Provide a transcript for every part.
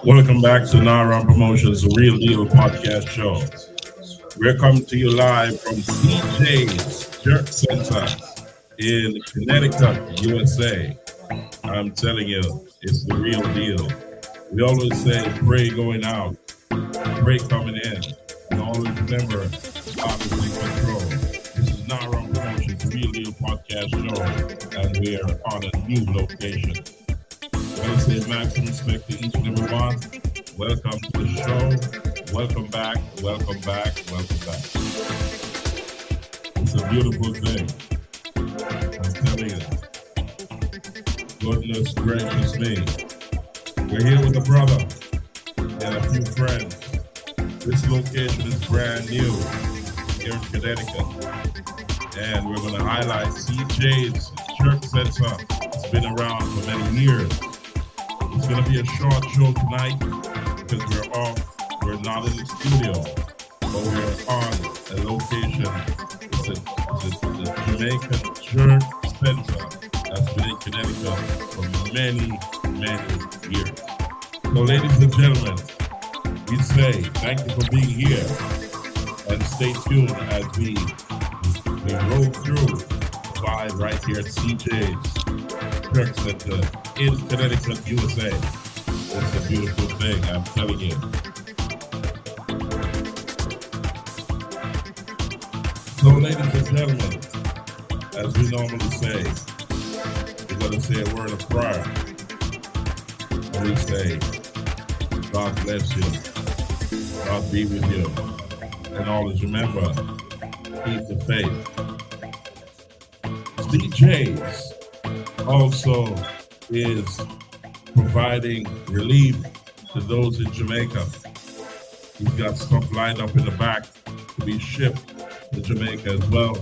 Welcome back to Nara Promotions, the Real Deal podcast show. We're coming to you live from CJ's Church Center in Connecticut, USA. I'm telling you, it's the real deal. We always say, pray going out, pray coming in, and always remember, God is in control. This is Nara Promotions, the Real Deal podcast show, and we are on a new location. I want to say maximum respect to each and every one. Welcome to the show. Welcome back, welcome back, welcome back. It's a beautiful thing. I'm telling you. Goodness gracious me. We're here with a brother and a few friends. This location is brand new here in Connecticut. And we're going to highlight CJ's Church Center. It's been around for many years. It's going to be a short show tonight because we're off. We're not in the studio, but we're on a location. It's a Jamaican church center that's been in Connecticut for many, many years. So, ladies and gentlemen, we say thank you for being here and stay tuned as we roll through the vibe right here at CJ's Church Center in Connecticut, USA. It's a beautiful thing, I'm telling you. So, ladies and gentlemen, as we normally say, we're going to say a word of prayer. And we say, God bless you, God be with you, and always remember, keep the faith. DJs also is providing relief to those in Jamaica. He's got stuff lined up in the back to be shipped to Jamaica as well.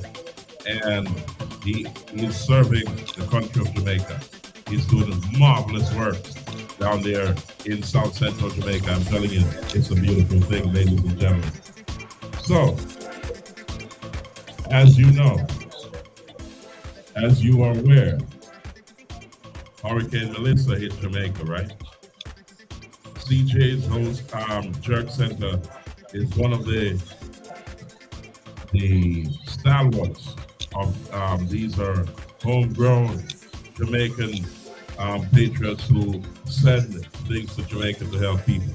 And he's serving the country of Jamaica. He's doing marvelous work down there in South Central Jamaica. I'm telling you, it's a beautiful thing, ladies and gentlemen. So, as you know, as you are aware, Hurricane Melissa hit Jamaica, right? CJ's host Church Center is one of the stalwarts of these are homegrown Jamaican patriots who send things to Jamaica to help people.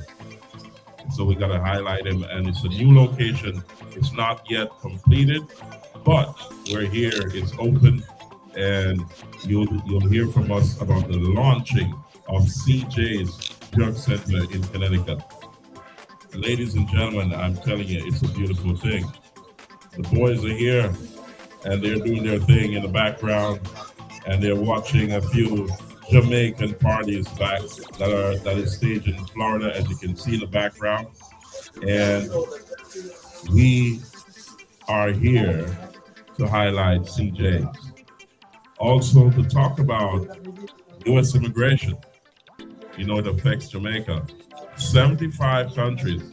So we got to highlight him, and it's a new location. It's not yet completed, but we're here. It's open. And you'll hear from us about the launching of CJ's Church Center in Connecticut. Ladies and gentlemen, I'm telling you, it's a beautiful thing. The boys are here, and they're doing their thing in the background, and they're watching a few Jamaican parties back that is staged in Florida, as you can see in the background. And we are here to highlight CJ's. Also, to talk about U.S. immigration. You know, it affects Jamaica. 75 countries,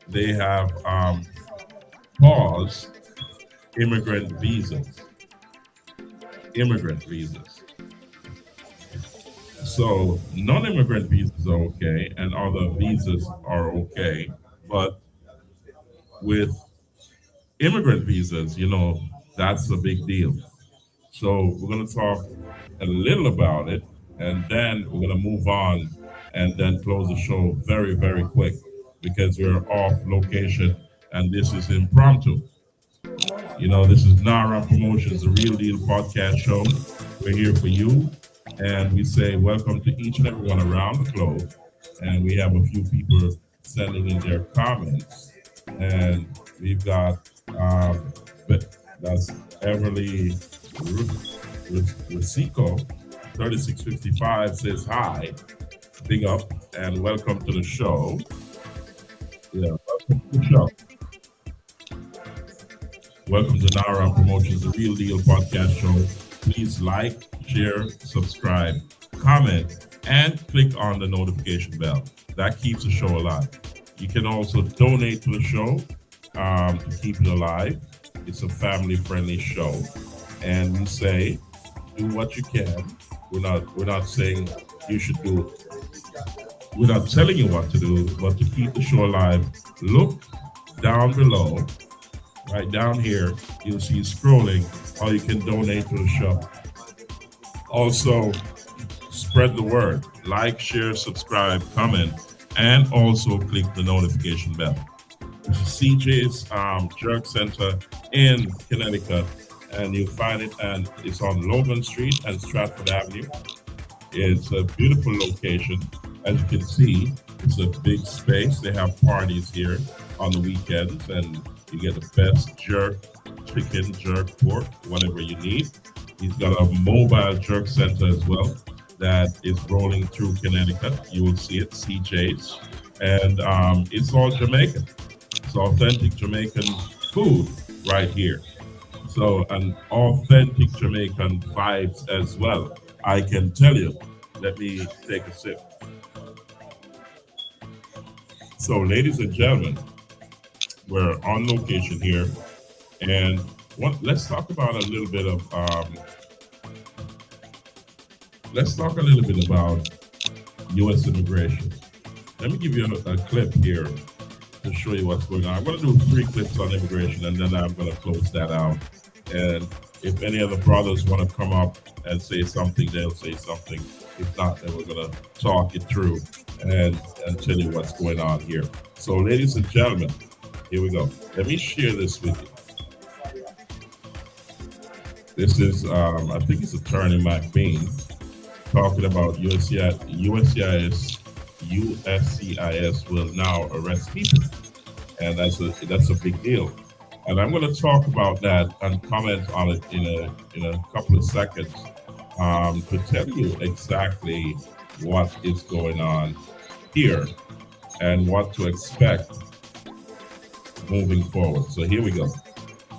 they have paused immigrant visas. Immigrant visas. So, non-immigrant visas are okay, and other visas are okay. But with immigrant visas, you know, that's a big deal. So we're going to talk a little about it, and then we're going to move on and then close the show very, very quick because we're off location and this is impromptu. You know, this is Nara Promotions, the Real Deal podcast show. We're here for you, and we say welcome to each and everyone around the globe. And we have a few people sending in their comments, and we've got that's Everly Rosico 3655 says hi, big up, and welcome to the show. Yeah, welcome to the show. Welcome to Nara Promotions, the Real Deal podcast show. Please like, share, subscribe, comment, and click on the notification bell. That keeps the show alive. You can also donate to the show to keep it alive. It's a family-friendly show. And we say, do what you can We're not saying you should do. We're not telling you what to do, but to keep the show alive, look down below, right down here. You'll see scrolling how you can donate to the show. Also, spread the word. Like, share, subscribe, comment, and also click the notification bell. This is CJ's Jerk Center in Connecticut, and you'll find it, and it's on Logan Street and Stratford Avenue. It's a beautiful location. As you can see, it's a big space. They have parties here on the weekends, and you get the best jerk chicken, jerk pork, whatever you need. He's got a mobile jerk center as well that is rolling through Connecticut. You will see it, CJ's, and it's all Jamaican. It's authentic Jamaican food right here. So, an authentic Jamaican vibes as well. I can tell you. Let me take a sip. So, ladies and gentlemen, we're on location here, and let's talk about a little bit of U.S. immigration. Let me give you a clip here to show you what's going on. I'm going to do 3 clips on immigration, and then I'm going to close that out. And if any of the brothers want to come up and say something, they'll say something. If not, then we're going to talk it through and tell you what's going on here. So, ladies and gentlemen, here we go. Let me share this with you. This is, I think it's Attorney McBean talking about USCIS will now arrest people, and that's a big deal. And I'm going to talk about that and comment on it in a couple of seconds to tell you exactly what is going on here and what to expect moving forward. So here we go.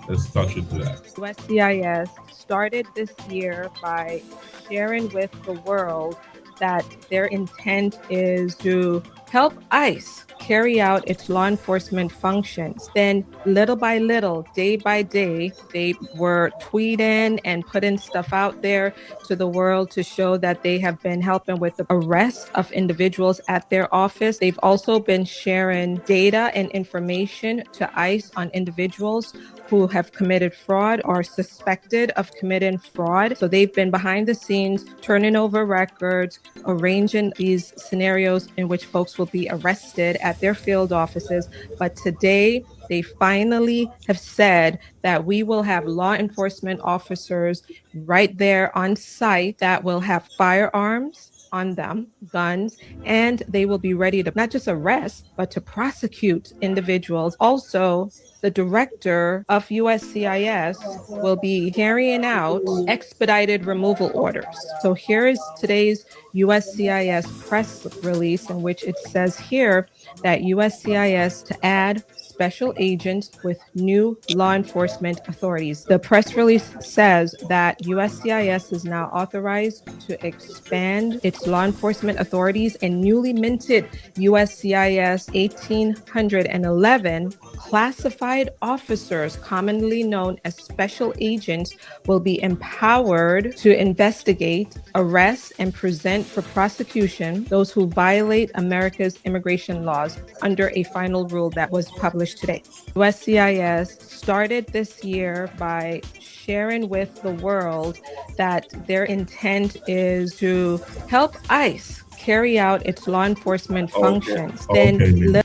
Let's touch into that. USCIS started this year by sharing with the world that their intent is to help ICE carry out its law enforcement functions. Then little by little, day by day, they were tweeting and putting stuff out there to the world to show that they have been helping with the arrest of individuals at their office. They've also been sharing data and information to ICE on individuals who have committed fraud or suspected of committing fraud. So they've been behind the scenes, turning over records, arranging these scenarios in which folks will be arrested at their field offices. But today, they finally have said that we will have law enforcement officers right there on site that will have firearms on them, guns, and they will be ready to not just arrest, but to prosecute individuals. Also, the director of USCIS will be carrying out expedited removal orders. So here is today's USCIS press release, in which it says here that USCIS to add special agents with new law enforcement authorities. The press release says that USCIS is now authorized to expand its law enforcement authorities, and newly minted USCIS 1811 classified officers, commonly known as special agents, will be empowered to investigate, arrest, and present for prosecution those who violate America's immigration laws under a final rule that was published today. USCIS started this year by sharing with the world that their intent is to help ICE carry out its law enforcement functions. You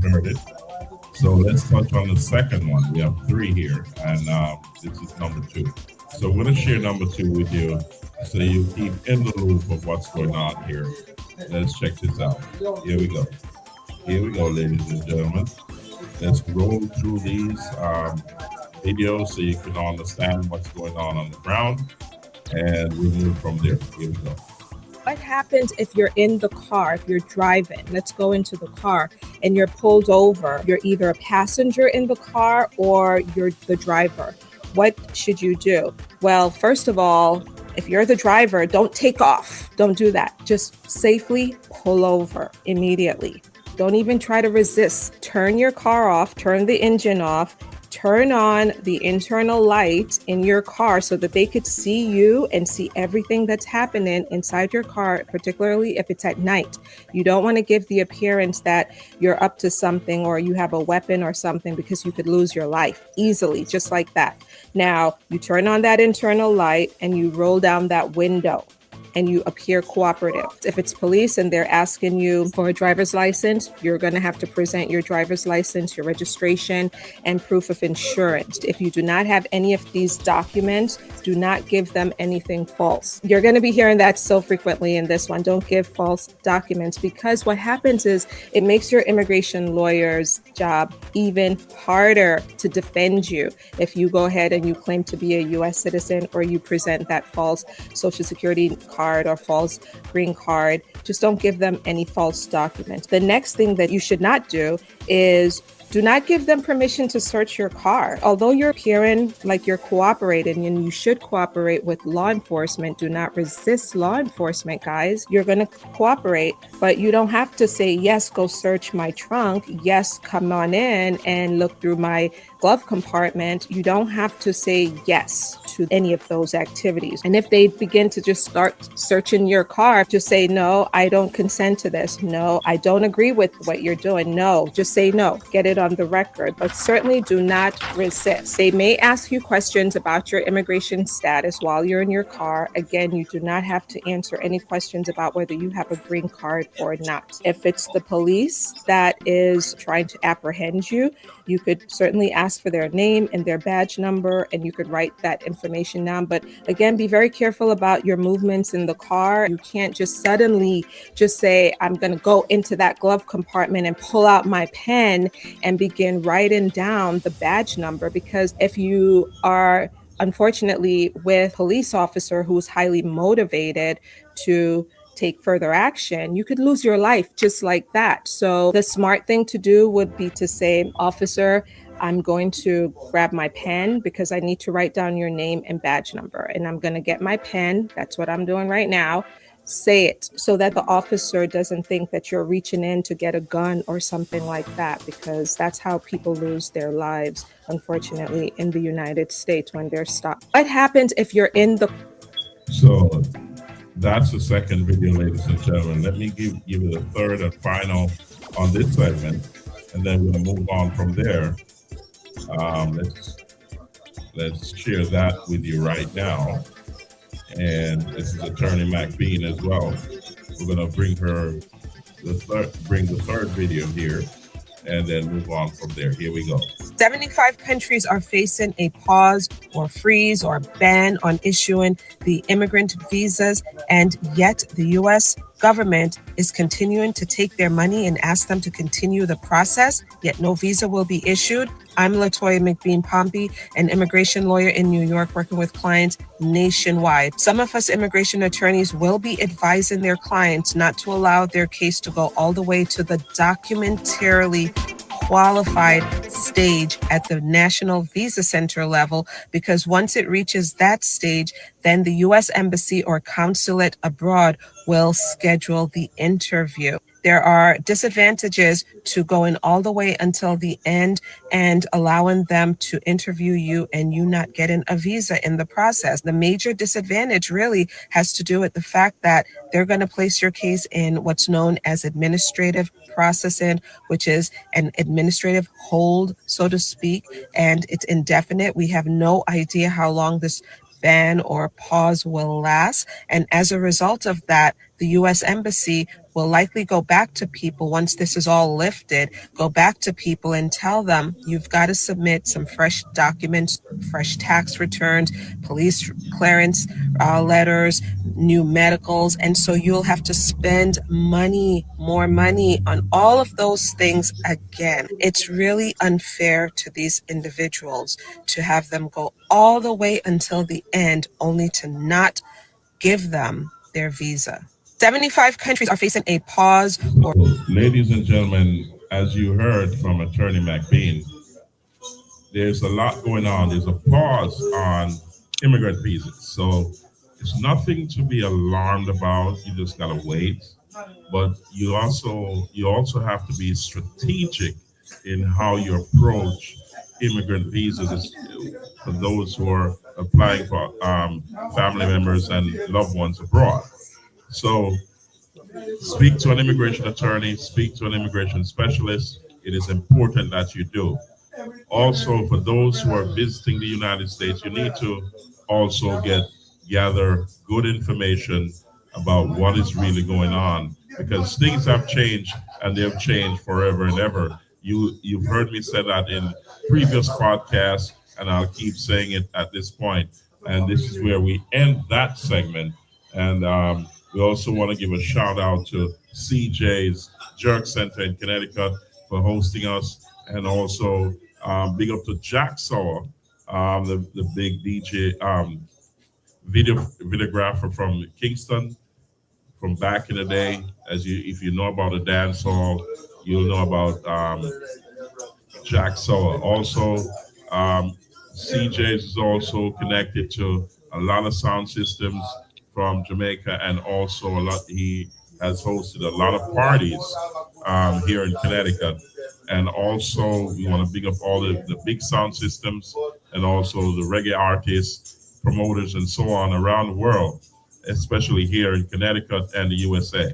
heard it. So let's touch on the second one. We have 3 here, and this is number 2. So I'm going to share number 2 with you so you keep in the loop of what's going on here. Let's check this out. Here we go. Here we go, ladies and gentlemen. Let's roll through these videos so you can understand what's going on the ground, and we'll move from there. Here we go. What happens if you're in the car, if you're driving? Let's go into the car and you're pulled over. You're either a passenger in the car or you're the driver. What should you do? Well, first of all, if you're the driver, don't take off. Don't do that. Just safely pull over immediately. Don't even try to resist. Turn your car off, turn the engine off, turn on the internal light in your car so that they could see you and see everything that's happening inside your car, particularly if it's at night. You don't want to give the appearance that you're up to something or you have a weapon or something, because you could lose your life easily, just like that. Now, you turn on that internal light and you roll down that window and you appear cooperative. If it's police and they're asking you for a driver's license, you're going to have to present your driver's license, your registration, and proof of insurance. If you do not have any of these documents, do not give them anything false. You're going to be hearing that so frequently in this one. Don't give false documents, because what happens is it makes your immigration lawyer's job even harder to defend you if you go ahead and you claim to be a U.S. citizen or you present that false Social Security card or false green card. Just don't give them any false documents. The next thing that you should not do is do not give them permission to search your car. Although you're appearing like you're cooperating, and you should cooperate with law enforcement, do not resist law enforcement, guys. You're going to cooperate, but you don't have to say, yes, go search my trunk. Yes, come on in and look through my glove compartment. You don't have to say yes to any of those activities. And if they begin to just start searching your car, just say, no, I don't consent to this. No, I don't agree with what you're doing. No, just say no. Get it on the record, but certainly do not resist. They may ask you questions about your immigration status while you're in your car. Again, you do not have to answer any questions about whether you have a green card or not. If it's the police that is trying to apprehend you, you could certainly ask for their name and their badge number, and you could write that information down. But again, be very careful about your movements in the car. You can't just suddenly just say, I'm going to go into that glove compartment and pull out my pen and begin writing down the badge number, because if you are unfortunately with a police officer who's highly motivated to take further action, you could lose your life just like that. So the smart thing to do would be to say, officer, I'm going to grab my pen because I need to write down your name and badge number. And I'm going to get my pen. That's what I'm doing right now. Say it so that the officer doesn't think that you're reaching in to get a gun or something like that, because that's how people lose their lives, unfortunately, in the United States when they're stopped. What happens if you're in the... So that's the second video, ladies and gentlemen. Let me give you the third and final on this segment, and then we're going to move on from there. Let's share that with you right now. And this is Attorney McBean as well. We're going to bring the third video here, and then move on from there. Here we go. 75 countries are facing a pause or freeze or ban on issuing the immigrant visas, and yet the U.S. government is continuing to take their money and ask them to continue the process, yet no visa will be issued. I'm LaToya McBean Pompey, an immigration lawyer in New York working with clients nationwide. Some of us immigration attorneys will be advising their clients not to allow their case to go all the way to the documentarily qualified stage at the National Visa Center level, because once it reaches that stage, then the U.S. Embassy or consulate abroad will schedule the interview. There are disadvantages to going all the way until the end and allowing them to interview you and you not getting a visa in the process. The major disadvantage really has to do with the fact that they're going to place your case in what's known as administrative processing, which is an administrative hold, so to speak, and it's indefinite. We have no idea how long this ban or pause will last. And as a result of that, the U.S. Embassy will likely go back to people once this is all lifted, go back to people and tell them, you've got to submit some fresh documents, fresh tax returns, police clearance letters, new medicals. And so you'll have to spend money, more money on all of those things again. It's really unfair to these individuals to have them go all the way until the end only to not give them their visa. 75 countries are facing a pause. Ladies and gentlemen, as you heard from Attorney McBean, there's a lot going on. There's a pause on immigrant visas. So it's nothing to be alarmed about. You just gotta wait. But you also have to be strategic in how you approach immigrant visas is for those who are applying for family members and loved ones abroad. So speak to an immigration attorney, speak to an immigration specialist. It is important that you do. Also, for those who are visiting the United States, you need to also gather good information about what is really going on because things have changed and they have changed forever and ever. You've heard me say that in previous podcasts, and I'll keep saying it at this point. And this is where we end that segment. And we also want to give a shout out to CJ's Jerk Center in Connecticut for hosting us, and also big up to Jack Saw, the big DJ, videographer from Kingston from back in the day. As you, if you know about the dance hall, you'll know about Jack Saw. Also, CJ's is also connected to a lot of sound systems from Jamaica, and also a lot. He has hosted a lot of parties here in Connecticut. And also, we want to big up all the big sound systems and also the reggae artists, promoters, and so on around the world, especially here in Connecticut and the USA.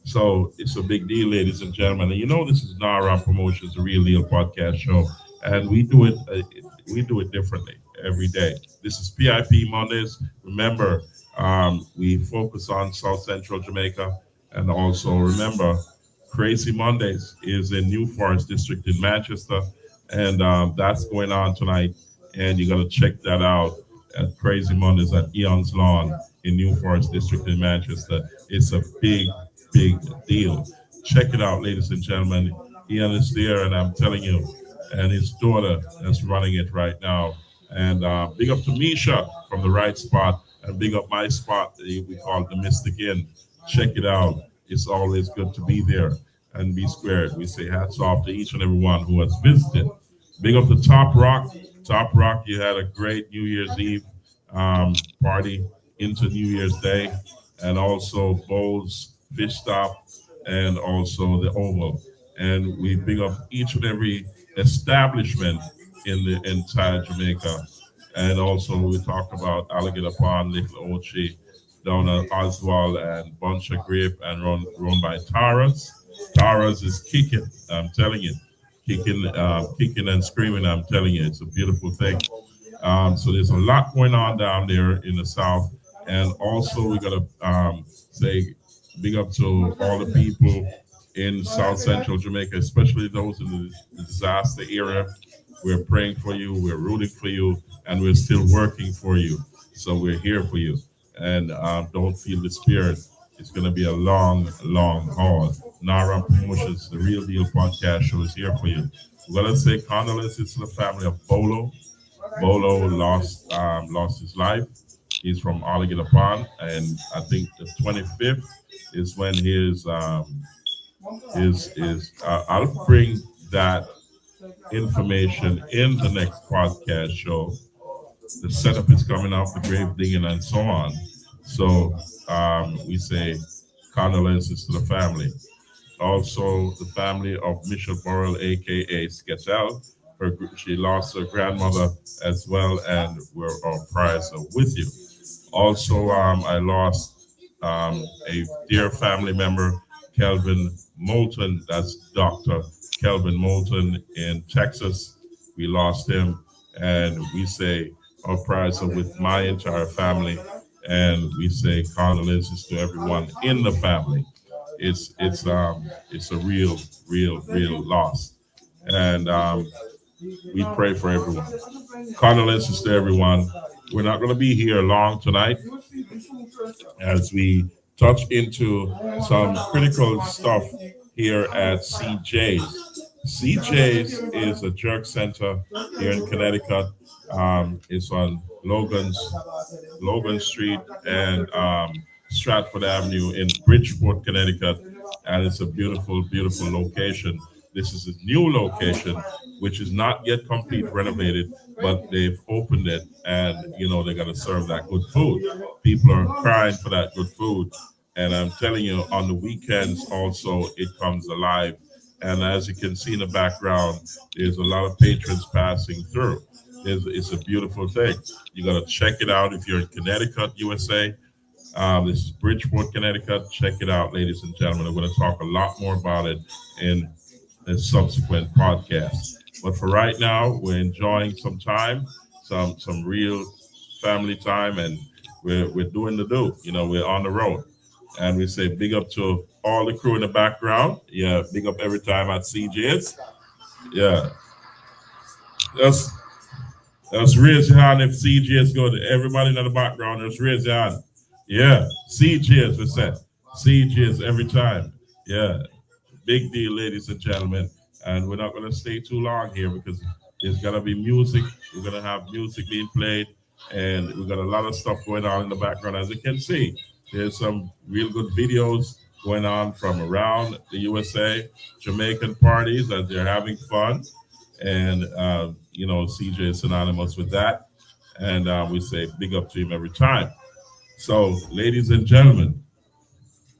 So it's a big deal, ladies and gentlemen. And you know, this is Nara Promotions, a real deal podcast show, and we do it differently every day. This is PIP Mondays. Remember, we focus on South Central Jamaica, and also remember, Crazy Mondays is in New Forest District in Manchester, and that's going on tonight. And you got to check that out at Crazy Mondays at Eon's Lawn in New Forest District in Manchester. It's a big deal. Check it out, ladies and gentlemen. Ian is there, and I'm telling you, and his daughter that's running it right now. And big up to Misha from the right spot, and big up my spot that we call the Mystic Inn. Check it out. It's always good to be there and be squared. We say hats off to each and every one who has visited. Big up to Top Rock. Top Rock, you had a great New Year's Eve party into New Year's Day, and also Bowls Fish Stop, and also the Oval. And we big up each and every establishment in the entire Jamaica. And also we talked about Alligator Pond, Little Ochi, down at Oswald, and Bunch of Grape, and run by Taras. Taras is kicking, I'm telling you. Kicking and screaming, I'm telling you. It's a beautiful thing. So there's a lot going on down there in the south. And also we gotta say big up to all the people in South Central Jamaica, especially those in the disaster area. We're praying for you, we're rooting for you, and we're still working for you. So we're here for you. And don't feel the spirit. It's going to be a long haul. Nara Promotions, the Real Deal podcast show is here for you. We're going to say condolences to the family of Bolo. Bolo lost his life. He's from Alligator Pond, and I think the 25th is when his I'll bring that information in the next podcast show. The setup is coming up, the grave digging, and so on. So we say condolences to the family. Also, the family of Michelle Burrell, aka Skettel. She lost her grandmother as well, and we're our prayers are with you. Also, I lost a dear family member, Kelvin Moulton. That's Dr. Kelvin Moulton in Texas. We lost him, and we say our prayers are with my entire family, and we say condolences to everyone in the family. It's a real loss, and we pray for everyone. Condolences to everyone. We're not going to be here long tonight as we touch into some critical stuff here at CJ's. CJ's is a jerk center here in Connecticut. It's on Logan Street and Stratford Avenue in Bridgeport, Connecticut, and it's a beautiful location. This is a new location, which is not yet complete renovated, but they've opened it, and you know they're gonna serve that good food. People are crying for that good food, and I'm telling you, on the weekends also it comes alive. And as you can see in the background, there's a lot of patrons passing through. It's a beautiful thing. You got to check it out if you're in Connecticut, USA. This is Bridgeport, Connecticut. Check it out, ladies and gentlemen. I'm going to talk a lot more about it in a subsequent podcast. But for right now, we're enjoying some time, some real family time, and we're doing the do. You know, we're on the road, and we say big up to all the crew in the background. Yeah, big up every time at CJ's. Yeah, that's raise your hand if CJ is good. Everybody in the background, just raise your hand. Yeah, CJ's, we said. CJ's every time. Yeah, big deal, ladies and gentlemen. And we're not going to stay too long here because there's going to be music. We're going to have music being played. And we've got a lot of stuff going on in the background. As you can see, there's some real good videos going on from around the USA, Jamaican parties as they're having fun. And, CJ is synonymous with that. And we say big up to him every time. So, ladies and gentlemen,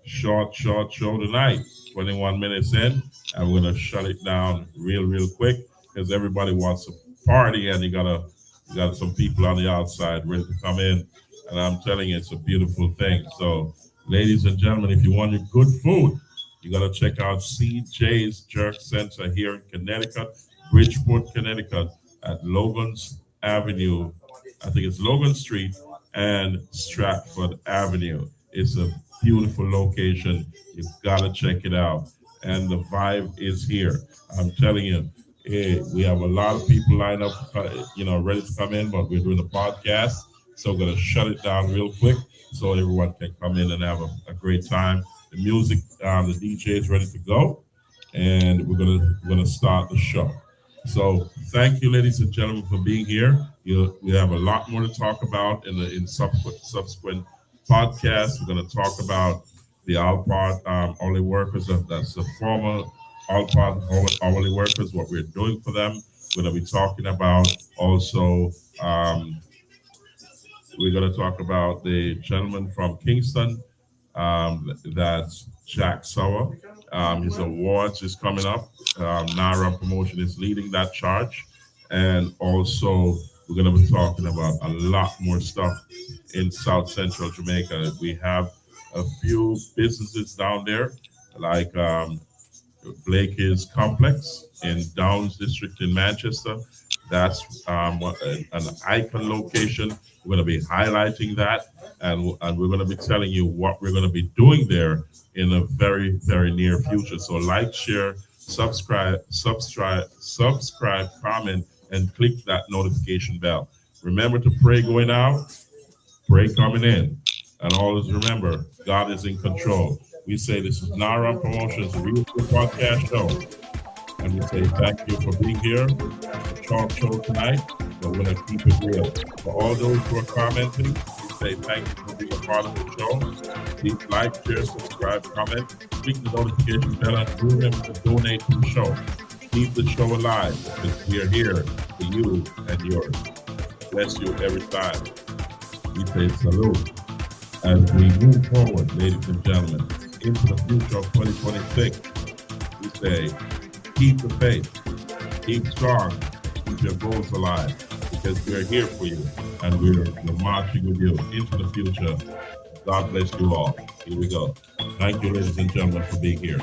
short show tonight, 21 minutes in, and we're going to shut it down real quick because everybody wants to party and you got some people on the outside ready to come in. And I'm telling you, it's a beautiful thing. So, ladies and gentlemen, if you want your good food, you got to check out CJ's Jerk Center here in Connecticut, Bridgeport, Connecticut, at Logan's Avenue. I think it's Logan Street and Stratford Avenue. It's a beautiful location. You've got to check it out. And the vibe is here. I'm telling you, we have a lot of people lined up, ready to come in, but we're doing a podcast. So we're going to shut it down real quick so everyone can come in and have a great time. The music, the DJ is ready to go. And we're gonna start the show. So thank you, ladies and gentlemen, for being here. We have a lot more to talk about in subsequent podcasts. We're going to talk about the Alpart hourly workers. That's the former Alpart hourly workers, what we're doing for them. We're going to be talking about also, we're going to talk about the gentleman from Kingston. That's Jack Sauer. His awards is coming up. NARA Promotion is leading that charge. And also, we're going to be talking about a lot more stuff in South Central Jamaica. We have a few businesses down there, like Blake's Complex in Downs District in Manchester. That's an icon location. We're going to be highlighting that, and we're going to be telling you what we're going to be doing there in a very, very near future. So like, share, subscribe, comment, and click that notification bell. Remember to pray going out, pray coming in, and always remember, God is in control. We say this is NARA Promotions, a real good podcast show. And we say thank you for being here. The talk show tonight, but we're going to keep it real. For all those who are commenting, we say thank you for being a part of the show. Please like, share, subscribe, comment, click the notification bell, and remember to donate to the show. Keep the show alive because we are here for you and yours. Bless you every time. We say salute as we move forward, ladies and gentlemen, into the future of 2026. We say, keep the faith, keep strong, keep your goals alive, because we are here for you and we're marching with you into the future. God bless you all. Here we go. Thank you, ladies and gentlemen, for being here.